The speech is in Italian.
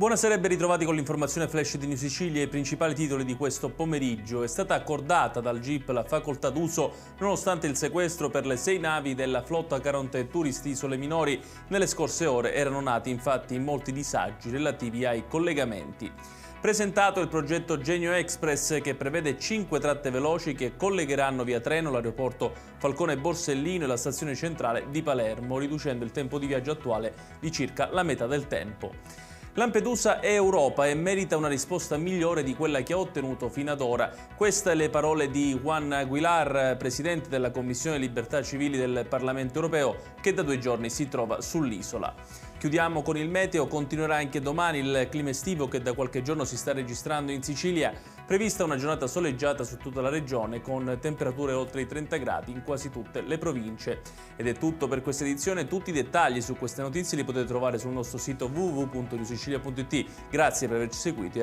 Buonasera e ben ritrovati con l'informazione flash di New Sicilia e i principali titoli di questo pomeriggio. È stata accordata dal GIP la facoltà d'uso nonostante il sequestro per le 6 navi della flotta Caronte Tourist Isole Minori. Nelle scorse ore erano nati infatti molti disagi relativi ai collegamenti. Presentato il progetto Genio Express che prevede 5 tratte veloci che collegheranno via treno l'aeroporto Falcone Borsellino e la stazione centrale di Palermo, riducendo il tempo di viaggio attuale di circa la metà del tempo. Lampedusa è Europa e merita una risposta migliore di quella che ha ottenuto fino ad ora. Queste le parole di Juan Aguilar, presidente della Commissione Libertà Civili del Parlamento Europeo, che da 2 giorni si trova sull'isola. Chiudiamo con il meteo, continuerà anche domani il clima estivo che da qualche giorno si sta registrando in Sicilia. Prevista una giornata soleggiata su tutta la regione con temperature oltre i 30 gradi in quasi tutte le province. Ed è tutto per questa edizione, tutti i dettagli su queste notizie li potete trovare sul nostro sito www.newsicilia.it. Grazie per averci seguito e